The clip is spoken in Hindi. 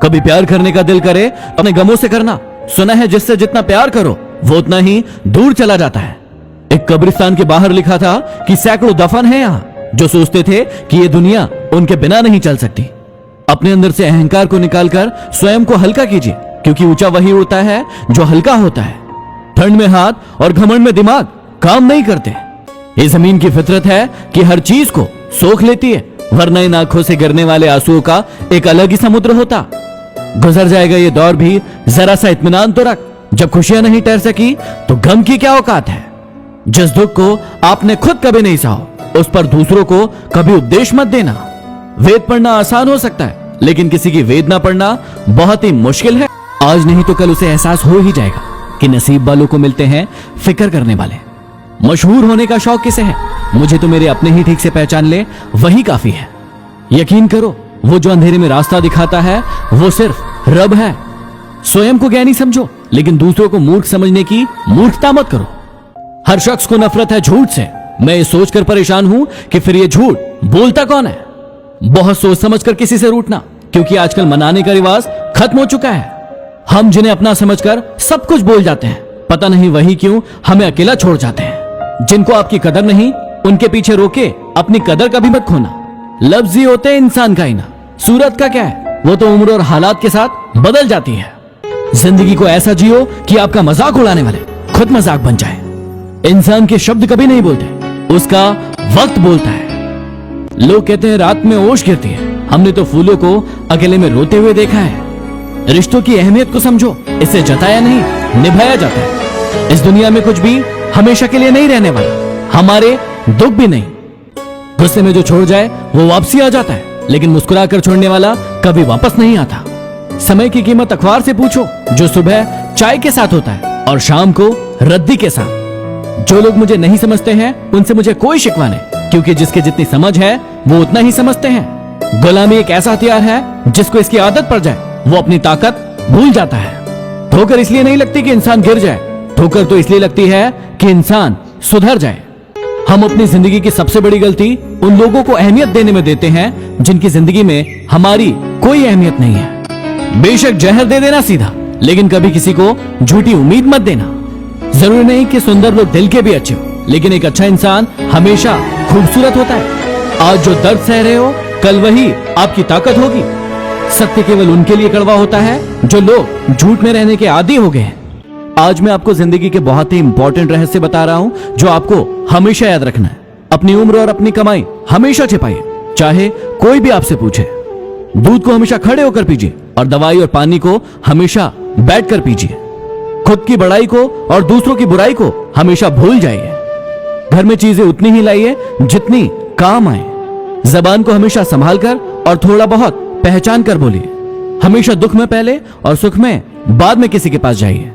कभी प्यार करने का दिल करे अपने गमों से करना। सुना है जिससे जितना प्यार करो वो उतना ही दूर चला जाता है। एक कब्रिस्तान के बाहर लिखा था कि सैकड़ों दफन हैं यहाँ जो सोचते थे कि ये दुनिया उनके बिना नहीं चल सकती। अपने अंदर से अहंकार को निकालकर स्वयं को हल्का कीजिए, क्योंकि ऊंचा वही होता है जो हल्का होता है। ठंड में हाथ और घमंड में दिमाग काम नहीं करते। ये जमीन की फितरत है कि हर चीज को सोख लेती है, वरना इन आंखों से गिरने वाले आंसुओं का एक अलग ही समुद्र होता। गुजर जाएगा ये दौर भी, जरा सा इत्मीनान तो रख। जब खुशियां नहीं ठहर सकी तो गम की क्या औकात है। जिस दुख को आपने खुद कभी नहीं सहा उस पर दूसरों को कभी उपदेश मत देना। वेद पढ़ना आसान हो सकता है, लेकिन किसी की वेदना पढ़ना बहुत ही मुश्किल है। आज नहीं तो कल उसे एहसास हो ही जाएगा कि नसीब वालों को मिलते हैं फिक्र करने वाले। मशहूर होने का शौक किसे है? मुझे तो मेरे अपने ही ठीक से पहचान ले वही काफी है। यकीन करो, वो जो अंधेरे में रास्ता दिखाता है वो सिर्फ रब है। स्वयं को ज्ञानी समझो, लेकिन दूसरों को मूर्ख समझने की मूर्खता मत करो। हर शख्स को नफरत है झूठ से। मैं ये सोचकर परेशान हूं कि फिर ये झूठ बोलता कौन है। बहुत सोच समझकर किसी से रूठना, क्योंकि आजकल मनाने का रिवाज खत्म हो चुका है। हम जिन्हें अपना समझकर सब कुछ बोल जाते हैं, पता नहीं वही क्यों हमें अकेला छोड़ जाते हैं। जिनको आपकी कदर नहीं, उनके पीछे रोके अपनी कदर कभी मत खोना। लफ्ज ही होते हैं इंसान का आईना। सूरत का क्या है, वो तो उम्र और हालात के साथ बदल जाती है। जिंदगी को ऐसा जियो कि आपका मजाक उड़ाने वाले खुद मजाक बन जाए। इंसान के शब्द कभी नहीं बोलते, उसका वक्त बोलता है। लोग कहते हैं रात में ओश गिरती है, हमने तो फूलों को अकेले में रोते हुए देखा है। रिश्तों की अहमियत को समझो, इसे जताया नहीं निभाया जाता है। इस दुनिया में कुछ भी हमेशा के लिए नहीं रहने वाला, हमारे दुख भी नहीं। गुस्से में जो छोड़ जाए वो वापसी आ जाता है, लेकिन मुस्कुराकर छोड़ने वाला कभी वापस नहीं आता। समय की कीमत अखबार से पूछो, जो सुबह चाय के साथ होता है और शाम को रद्दी के साथ। जो लोग मुझे नहीं समझते हैं उनसे मुझे कोई शिकवा नहीं, क्योंकि जिसके जितनी समझ है वो उतना ही समझते हैं। गुलामी एक ऐसा हथियार है जिसको इसकी आदत पड़ जाए वो अपनी ताकत भूल जाता है। ठोकर इसलिए नहीं लगती कि इंसान गिर जाए, ठोकर तो इसलिए लगती है कि इंसान सुधर जाए। हम अपनी जिंदगी की सबसे बड़ी गलती उन लोगों को अहमियत देने में देते हैं जिनकी जिंदगी में हमारी कोई अहमियत नहीं है। बेशक जहर दे देना सीधा, लेकिन कभी किसी को झूठी उम्मीद मत देना। जरूरी नहीं कि सुंदर लोग दिल के भी अच्छे हो, लेकिन एक अच्छा इंसान हमेशा खूबसूरत होता है। आज जो दर्द सह रहे हो, कल वही आपकी ताकत होगी। सत्य केवल उनके लिए कड़वा होता है जो लोग झूठ में रहने के आदी हो गए हैं। आज मैं आपको जिंदगी के बहुत ही इंपॉर्टेंट रहस्य बता रहा हूं जो आपको हमेशा याद रखना है। अपनी उम्र और अपनी कमाई हमेशा छिपाइए, चाहे कोई भी आपसे पूछे। दूध को हमेशा खड़े होकर पीजिए और दवाई और पानी को हमेशा बैठकर पीजिए। खुद की बड़ाई को और दूसरों की बुराई को हमेशा भूल जाइए। घर में चीजें उतनी ही लाइए जितनी काम आए। जबान को हमेशा संभाल कर और थोड़ा बहुत पहचान कर बोलिए। हमेशा दुख में पहले और सुख में बाद में किसी के पास जाइए।